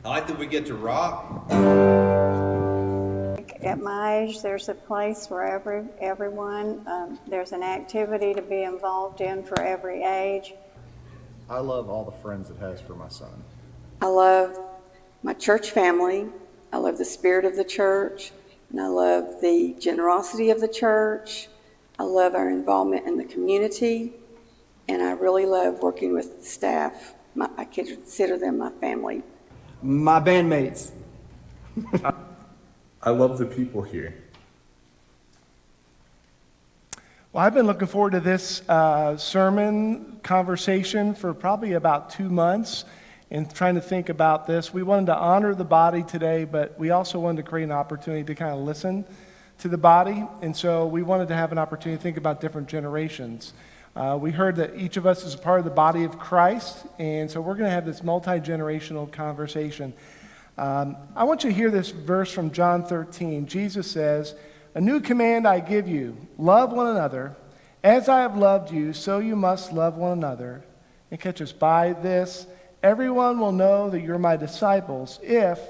I like that we get to rock. At my age, there's a place for everyone. There's an activity to be involved in for every age. I love all the friends it has for my son. I love my church family. I love the spirit of the church, and I love the generosity of the church. I love our involvement in the community, and I really love working with the staff. I consider them my family. My bandmates. I love the people here. Well, I've been looking forward to this sermon conversation for probably about 2 months and trying to think about this. We wanted to honor the body today, but we also wanted to create an opportunity to kind of listen to the body. And so we wanted to have an opportunity to think about different generations. We heard that each of us is a part of the body of Christ, and so we're going to have this multi-generational conversation. I want you to hear this verse from John 13. Jesus says, "A new command I give you, love one another. As I have loved you, so you must love one another." And catch us, by this, everyone will know that you're my disciples if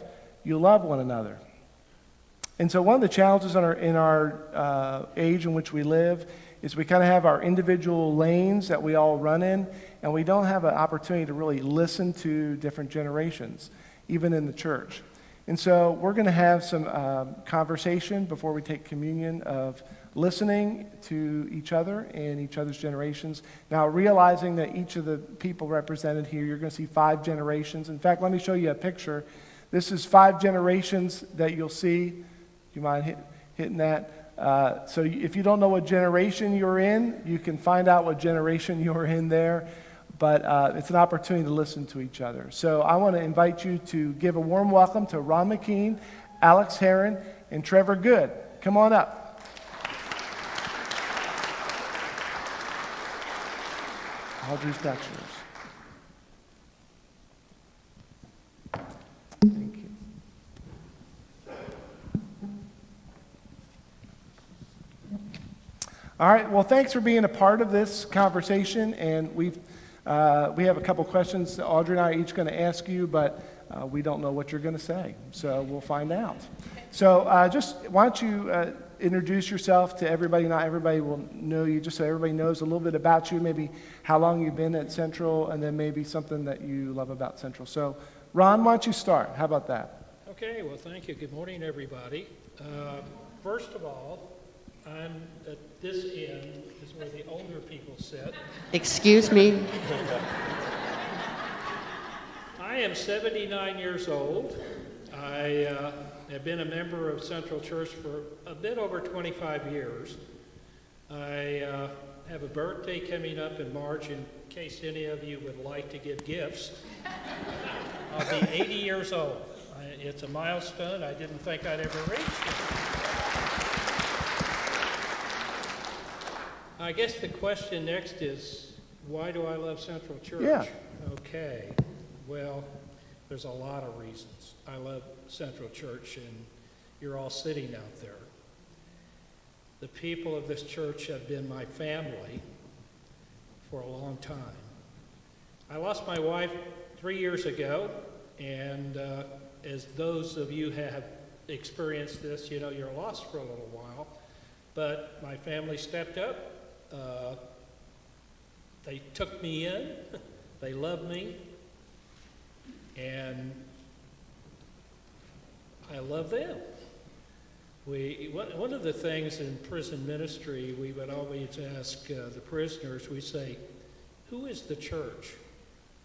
you love one another. And so one of the challenges in our age in which we live is we kind of have our individual lanes that we all run in, and we don't have an opportunity to really listen to different generations, even in the church. And so we're going to have some conversation before we take communion of listening to each other and each other's generations. Now, realizing that each of the people represented here, you're going to see 5 generations. In fact, let me show you a picture. This is 5 generations that you'll see. Do you mind hitting that? So if you don't know what generation you're in, you can find out what generation you're in there. But it's an opportunity to listen to each other. So I want to invite you to give a warm welcome to Ron McKean, Alex Herron, and Trevor Good. Come on up. Audrey's got yours. Thank you. All right, well, thanks for being a part of this conversation, and we have a couple questions that Audrey and I are each going to ask you, but we don't know what you're going to say, so we'll find out. So why don't you introduce yourself to everybody. Not everybody will know you, just so everybody knows a little bit about you, maybe how long you've been at Central, and then maybe something that you love about Central. So, Ron, why don't you start? How about that? Okay, well, thank you. Good morning, everybody. First of all, I'm at this end is where the older people sit. Excuse me? I am 79 years old. I have been a member of Central Church for a bit over 25 years. I have a birthday coming up in March in case any of you would like to give gifts. I'll be 80 years old. It's a milestone I didn't think I'd ever reach. I guess the question next is, why do I love Central Church? Yeah. Okay, well, there's a lot of reasons. I love Central Church, and you're all sitting out there. The people of this church have been my family for a long time. I lost my wife 3 years ago, and as those of you have experienced this, you know you're lost for a little while, but my family stepped up. They took me in, they loved me, and I love them. One of the things in prison ministry, we would always ask the prisoners, we say, who is the church?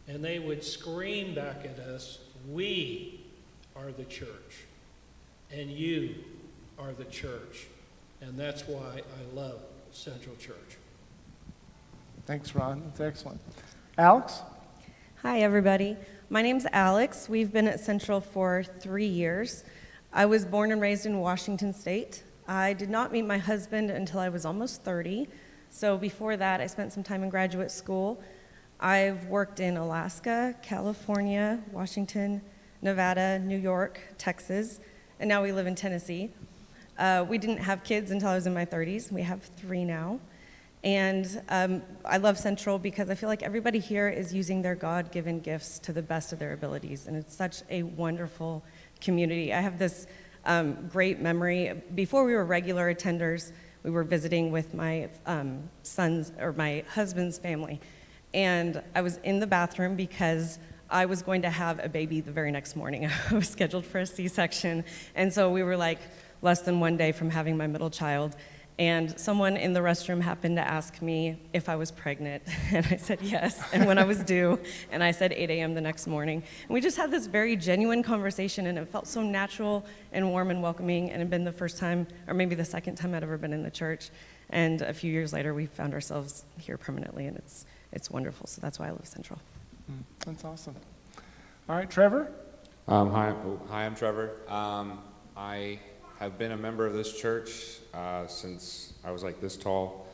And they would scream back at us, we are the church, and you are the church. And that's why I love Central Church. Thanks, Ron. That's excellent. Alex? Hi, everybody. My name's Alex. We've been at Central for 3 years. I was born and raised in Washington State. I did not meet my husband until I was almost 30. So before that, I spent some time in graduate school. I've worked in Alaska, California, Washington, Nevada, New York, Texas, and now we live in Tennessee. We didn't have kids until I was in my 30s. We have 3 now. And I love Central because I feel like everybody here is using their God-given gifts to the best of their abilities, and it's such a wonderful community. I have this great memory. Before we were regular attenders, we were visiting with my my husband's family, and I was in the bathroom because I was going to have a baby the very next morning. I was scheduled for a C-section, and so we were like less than one day from having my middle child. And someone in the restroom happened to ask me if I was pregnant, and I said yes, and when I was due, and I said 8 a.m. the next morning. And we just had this very genuine conversation, and it felt so natural and warm and welcoming, and it had been the first time, or maybe the second time I'd ever been in the church. And a few years later, we found ourselves here permanently, and it's wonderful, so that's why I love Central. That's awesome. All right, Trevor? Hi, I'm Trevor. I have been a member of this church since I was like this tall,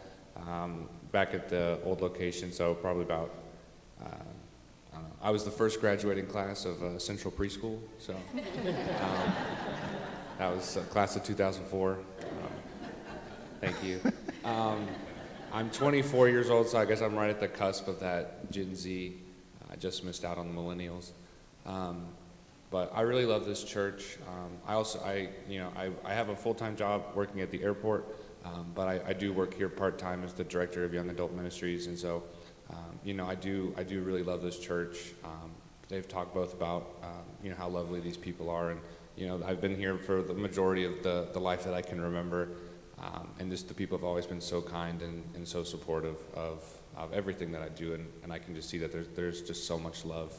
back at the old location, so probably about, I don't know. I was the first graduating class of Central Preschool, so that was class of 2004. Thank you. I'm 24 years old, so I guess I'm right at the cusp of that Gen Z. I just missed out on the millennials. But I really love this church. I have a full-time job working at the airport, but I do work here part-time as the director of Young Adult Ministries, and so, I do really love this church. They've talked both about, how lovely these people are, and, I've been here for the majority of the life that I can remember, and just the people have always been so kind and so supportive of everything that I do, and I can just see that there's just so much love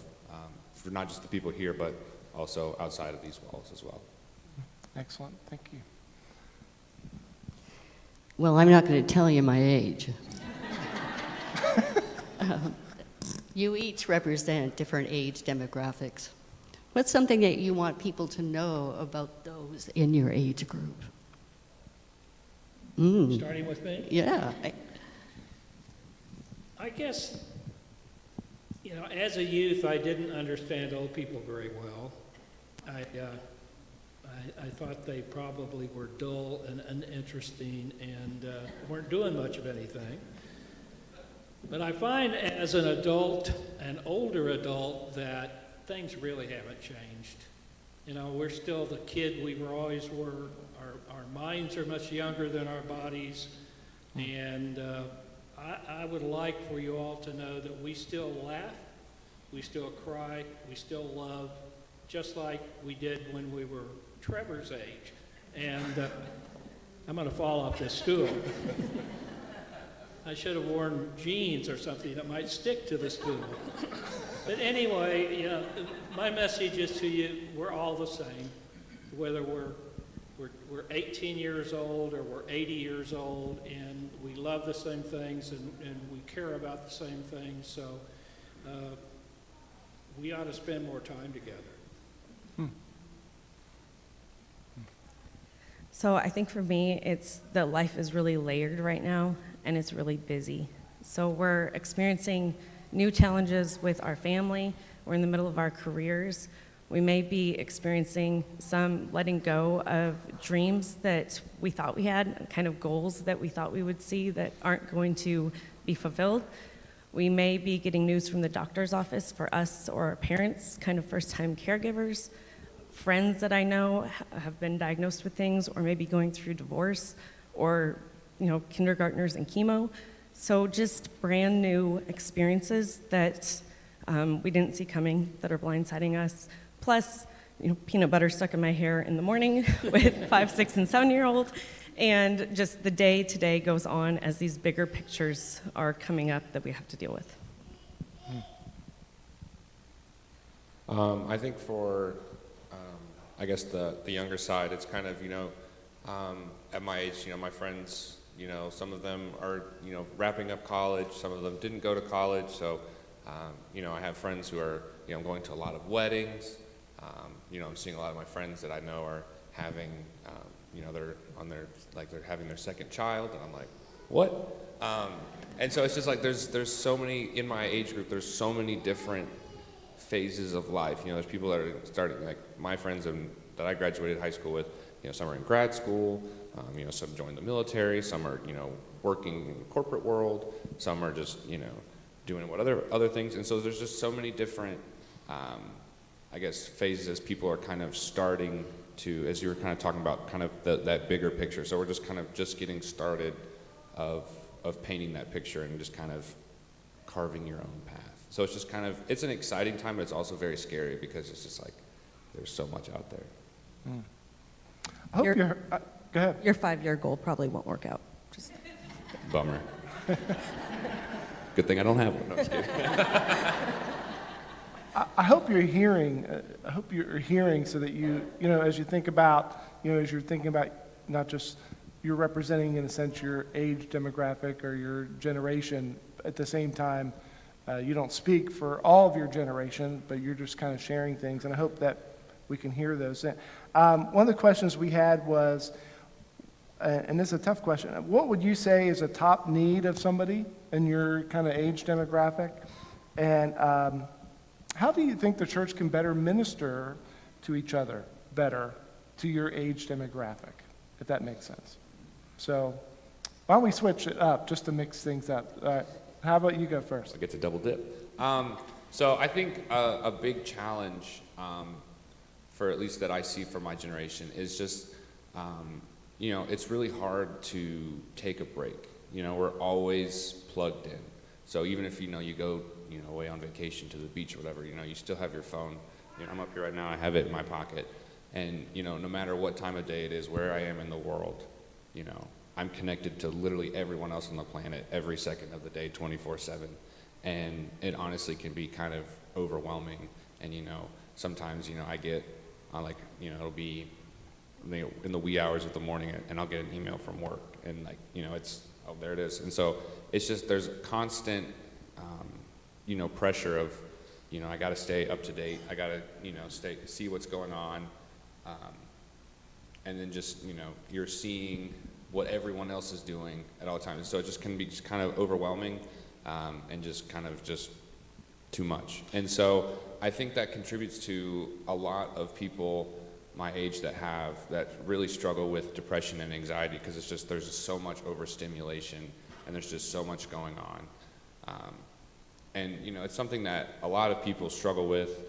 for not just the people here, but also outside of these walls as well. Excellent, thank you. Well, I'm not going to tell you my age. You each represent different age demographics. What's something that you want people to know about those in your age group? Starting with me? Yeah. I guess, as a youth, I didn't understand old people very well. I thought they probably were dull and uninteresting and weren't doing much of anything. But I find as an adult, an older adult, that things really haven't changed. We're still the kid we always were. Our minds are much younger than our bodies. And I would like for you all to know that we still laugh, we still cry, we still love, just like we did when we were Trevor's age. And I'm going to fall off this stool. I should have worn jeans or something that might stick to the stool. But anyway, my message is to you, we're all the same, whether we're 18 years old or we're 80 years old, and we love the same things and we care about the same things, so we ought to spend more time together. So I think for me, it's that life is really layered right now, and it's really busy. So we're experiencing new challenges with our family. We're in the middle of our careers. We may be experiencing some letting go of dreams that we thought we had, kind of goals that we thought we would see that aren't going to be fulfilled. We may be getting news from the doctor's office for us or our parents, kind of first-time caregivers. Friends that I know have been diagnosed with things or maybe going through divorce or, kindergartners and chemo. So just brand new experiences that we didn't see coming that are blindsiding us. Plus, peanut butter stuck in my hair in the morning with 5, 6, and 7-year-old. And just the day to day goes on as these bigger pictures are coming up that we have to deal with. I think for, the younger side, it's kind of, at my age, my friends, some of them are, wrapping up college, some of them didn't go to college, so, I have friends who are, going to a lot of weddings. I'm seeing a lot of my friends that I know are having, they're having their second child, and I'm like, what? And so it's just like there's so many, in my age group, there's so many different phases of life. There's people that are starting, like my friends that I graduated high school with, some are in grad school, some joined the military, some are, working in the corporate world, some are just, doing what other things. And so there's just so many different, phases as people are kind of starting to, as you were kind of talking about, kind of that bigger picture. So we're just kind of just getting started of painting that picture and just kind of carving your own path. So it's just kind of, it's an exciting time, but it's also very scary because it's just like, there's so much out there. I hope go ahead. Your 5-year goal probably won't work out. Just Bummer. Good thing I don't have one. No, I'm just kidding. I hope you're hearing. I hope you're hearing so that as you think about, as you're thinking about not just you're representing in a sense your age demographic or your generation. At the same time, you don't speak for all of your generation, but you're just kind of sharing things. And I hope that we can hear those. One of the questions we had was, and this is a tough question. What would you say is a top need of somebody in your kind of age demographic? And how do you think the church can better minister to each other better to your age demographic, if that makes sense? So why don't we switch it up just to mix things up? All right. How about you go first? I get to double dip. So I think a big challenge for at least that I see for my generation is just, it's really hard to take a break. We're always plugged in. So even if, you go, away on vacation to the beach or whatever, you still have your phone. I'm up here right now, I have it in my pocket. And, no matter what time of day it is, where I am in the world, I'm connected to literally everyone else on the planet every second of the day, 24/7. And it honestly can be kind of overwhelming. And, sometimes, I get, it'll be in the wee hours of the morning and I'll get an email from work and there it is. And so it's just, there's constant, pressure of, I got to stay up to date. I got to, see what's going on. And then just, you're seeing what everyone else is doing at all times. So it just can be just kind of overwhelming and just kind of just too much. And so I think that contributes to a lot of people my age that really struggle with depression and anxiety because it's just, there's just so much overstimulation and there's just so much going on. And, it's something that a lot of people struggle with.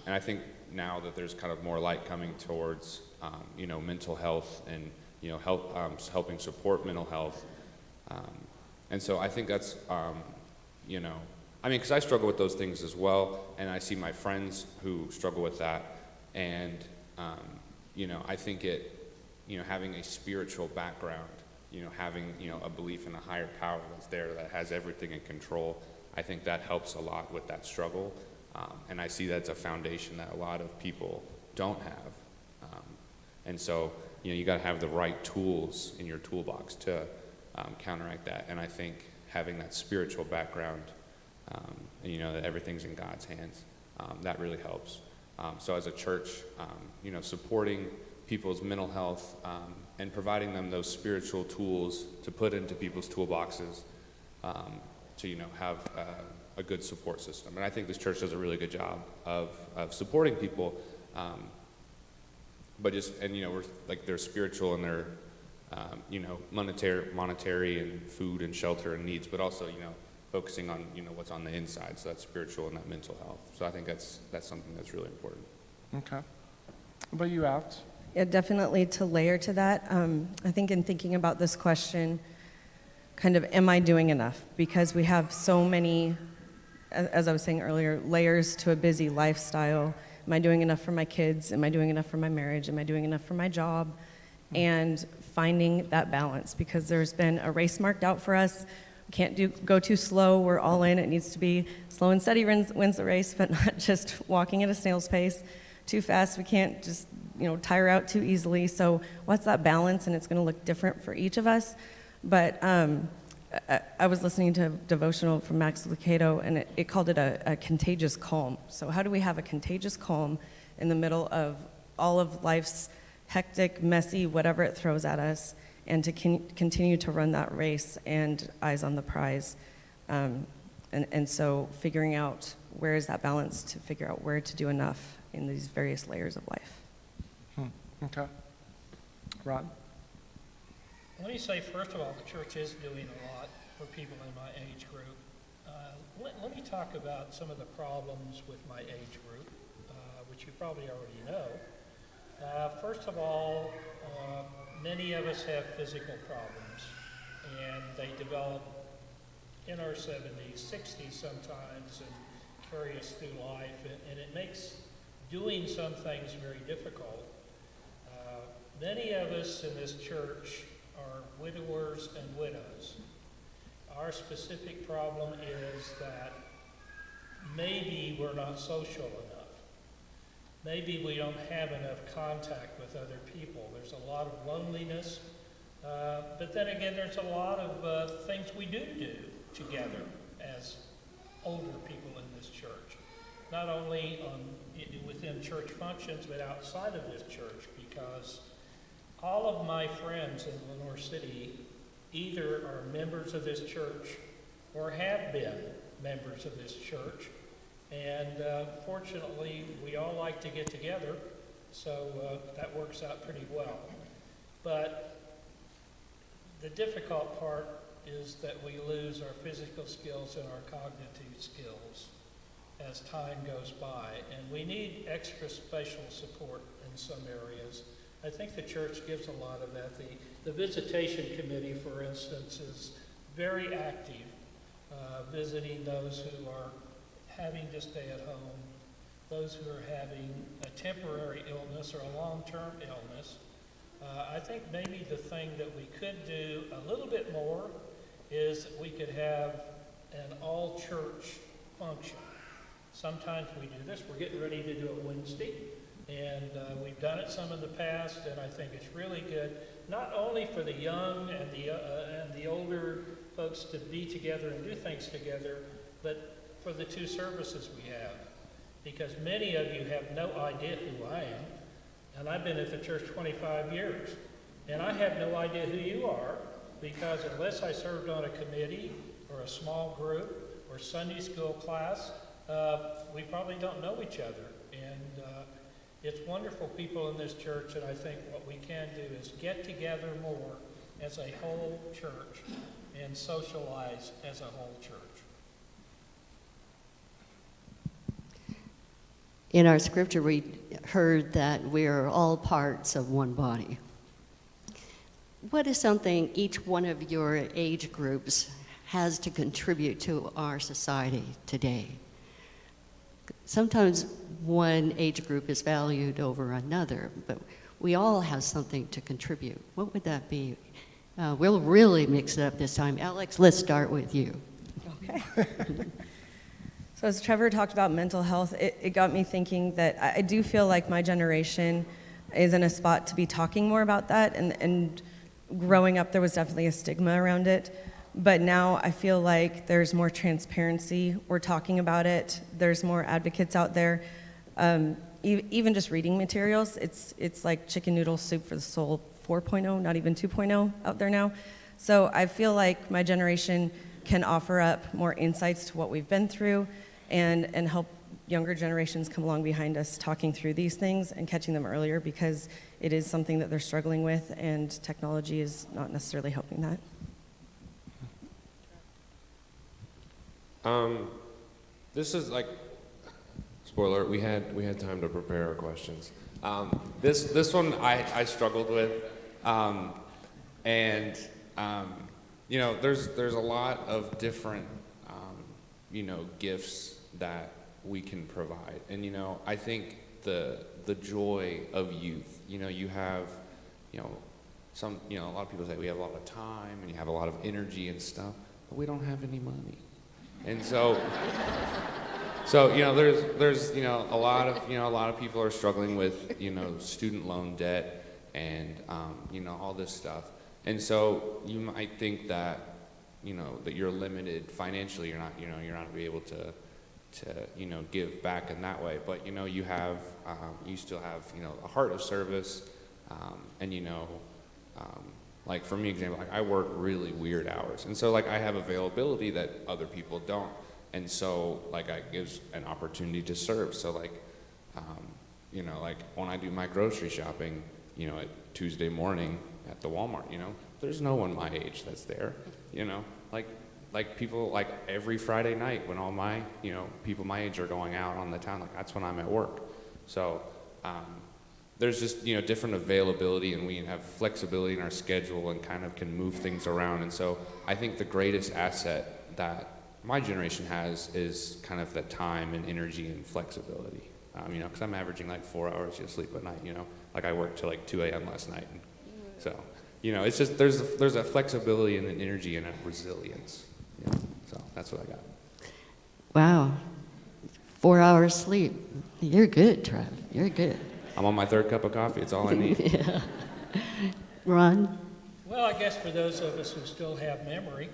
And I think now that there's kind of more light coming towards, mental health and, helping support mental health. And so I think that's, because I struggle with those things as well, and I see my friends who struggle with that, and, I think having a spiritual background, having, a belief in a higher power that's there, that has everything in control, I think that helps a lot with that struggle. And I see that's a foundation that a lot of people don't have. And so, you got to have the right tools in your toolbox to counteract that. And I think having that spiritual background, that everything's in God's hands, that really helps. So as a church, supporting people's mental health and providing them those spiritual tools to put into people's toolboxes to, have a good support system. And I think this church does a really good job of supporting people. But just, and we're they're spiritual and they're, monetary and food and shelter and needs, but also, focusing on, what's on the inside. So that's spiritual and that mental health. So I think that's something that's really important. Okay. What about you, Alex? Yeah, definitely to layer to that. I think in thinking about this question, kind of, am I doing enough? Because we have so many, as I was saying earlier, layers to a busy lifestyle. Am I doing enough for my kids? Am I doing enough for my marriage? Am I doing enough for my job? And finding that balance, because there's been a race marked out for us. We can't go too slow. We're all in. It needs to be slow and steady wins the race, but not just walking at a snail's pace. Too fast, we can't just tire out too easily. So what's that balance? And it's going to look different for each of us. But I was listening to a devotional from Max Lucado, and it called it a contagious calm. So how do we have a contagious calm in the middle of all of life's hectic, messy, whatever it throws at us, and to continue to run that race and eyes on the prize? And so figuring out where is that balance to figure out where to do enough in these various layers of life. Okay. Ron? Let me say, first of all, the church is doing a lot for people in my age group. Let me talk about some of the problems with my age group, which you probably already know. First of all, many of us have physical problems, and they develop in our 70s, 60s sometimes, and carry us through life, and it makes doing some things very difficult. Many of us in this church are widowers and widows. Our specific problem is that maybe we're not social enough. Maybe we don't have enough contact with other people. There's a lot of loneliness, but then again, there's a lot of things we do together as older people in this church. Not only within church functions, but outside of this church, because all of my friends in Lenoir City either are members of this church or have been members of this church. And fortunately, we all like to get together, so that works out pretty well. But the difficult part is that we lose our physical skills and our cognitive skills as time goes by. And we need extra special support in some areas. I think the church gives a lot of that. The visitation committee, for instance, is very active, visiting those who are having to stay at home, those who are having a temporary illness or a long-term illness. I think maybe the thing that we could do a little bit more is that we could have an all-church function. Sometimes we do this. We're getting ready to do it Wednesday. And we've done it some in the past, and I think it's really good, not only for the young and the older folks to be together and do things together, but for the two services we have. Because many of you have no idea who I am, and I've been at the church 25 years, and I have no idea who you are, because unless I served on a committee or a small group or Sunday school class, we probably don't know each other. And it's wonderful people in this church, and I think what we can do is get together more as a whole church and socialize as a whole church. In our scripture, we heard that we are all parts of one body. What is something each one of your age groups has to contribute to our society today? Sometimes one age group is valued over another, but we all have something to contribute. What would that be? We'll really mix it up this time. Alex, let's start with you. Okay. So as Trevor talked about mental health, it got me thinking that I do feel like my generation is in a spot to be talking more about that, and growing up there was definitely a stigma around it. But now I feel like there's more transparency. We're talking about it. There's more advocates out there. Even just reading materials, it's like chicken noodle soup for the soul 4.0, not even 2.0 out there now. So I feel like my generation can offer up more insights to what we've been through and help younger generations come along behind us talking through these things and catching them earlier, because it is something that they're struggling with, and technology is not necessarily helping that. This is like, spoiler, we had time to prepare our questions. This one I struggled with, and you know, there's a lot of different you know, gifts that we can provide, and you know, I think the joy of youth. You know, you have, you know, a lot of people say we have a lot of time and you have a lot of energy and stuff, but we don't have any money. And so, you know, there's you know, a lot of people are struggling with, you know, student loan debt and you know, all this stuff. And so you might think that, you know, that you're limited financially. You're not gonna be able to you know, give back in that way. But you know, you still have, you know, a heart of service, and you know. Like for me, example, like I work really weird hours, and so like I have availability that other people don't, and so like it gives an opportunity to serve. So like, you know, like when I do my grocery shopping, you know, at Tuesday morning at the Walmart, you know, there's no one my age that's there, you know, like people, like every Friday night when all my, you know, people my age are going out on the town, like that's when I'm at work. So there's just, you know, different availability, and we have flexibility in our schedule and kind of can move things around. And so I think the greatest asset that my generation has is kind of the time and energy and flexibility. You know, because I'm averaging like 4 hours of sleep at night, you know, like I worked till like 2 a.m. last night. And so, you know, it's just, there's a flexibility and an energy and a resilience. You know? So that's what I got. Wow. 4 hours sleep. You're good, Trev. You're good. I'm on my 3rd cup of coffee. It's all I need. Yeah. Ron? Well, I guess for those of us who still have memory,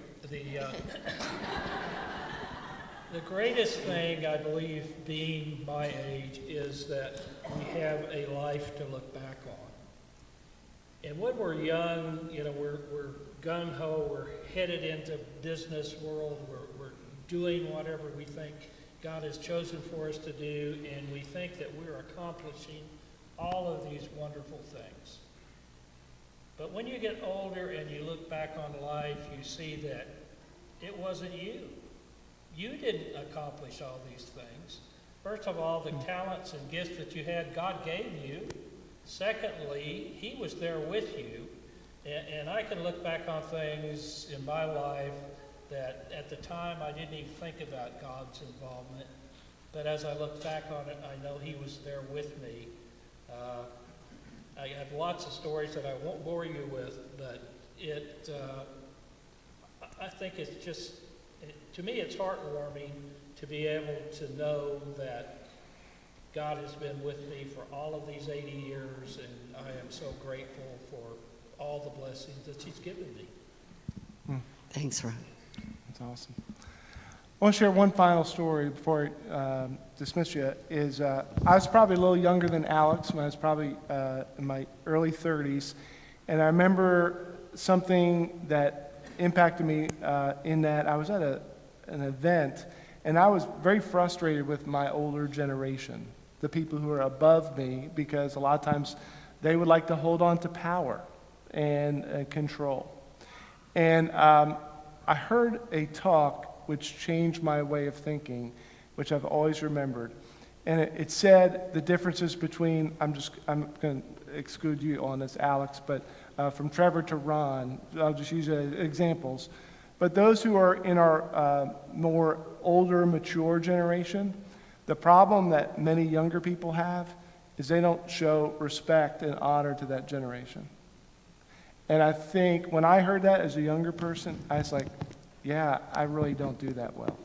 the greatest thing, I believe, being my age is that we have a life to look back on. And when we're young, you know, we're gung-ho, we're headed into business world, we're doing whatever we think God has chosen for us to do, and we think that we're accomplishing all of these wonderful things. But when you get older and you look back on life, you see that it wasn't you. You didn't accomplish all these things. First of all, the talents and gifts that you had, God gave you. Secondly, He was there with you. And I can look back on things in my life that at the time I didn't even think about God's involvement. But as I look back on it, I know He was there with me. I have lots of stories that I won't bore you with, but I think it's just, to me, it's heartwarming to be able to know that God has been with me for all of these 80 years, and I am so grateful for all the blessings that He's given me. Thanks, Ron. That's awesome. I want to share one final story before I dismiss you. I was probably a little younger than Alex when I was probably in my early 30s, and I remember something that impacted me in that I was at an event, and I was very frustrated with my older generation, the people who are above me, because a lot of times they would like to hold on to power and control. And I heard a talk which changed my way of thinking, which I've always remembered. And it said the differences between, I'm going to exclude you on this, Alex, but from Trevor to Ron, I'll just use examples. But those who are in our more older, mature generation, the problem that many younger people have is they don't show respect and honor to that generation. And I think when I heard that as a younger person, I was like, yeah, I really don't do that well.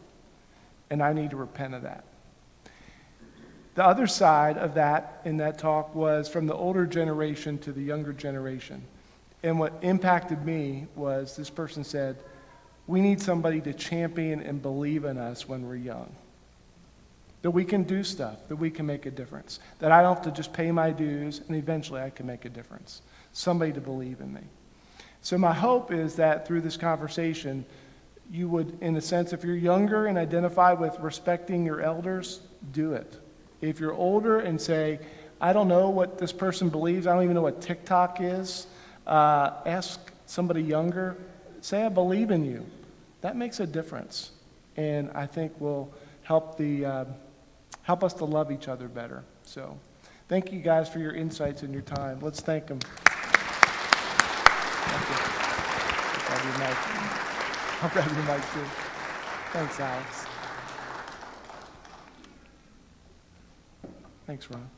And I need to repent of that. The other side of that in that talk was from the older generation to the younger generation. And what impacted me was this person said, we need somebody to champion and believe in us when we're young. That we can do stuff, that we can make a difference. That I don't have to just pay my dues and eventually I can make a difference. Somebody to believe in me. So my hope is that through this conversation, you would, in a sense, if you're younger and identify with respecting your elders, do it. If you're older and say, I don't know what this person believes, I don't even know what TikTok is, ask somebody younger, say I believe in you. That makes a difference. And I think will help us to love each other better. So thank you guys for your insights and your time. Let's thank them. Thank you. I'll grab your mic too. Thanks, Alex. Thanks, Ron.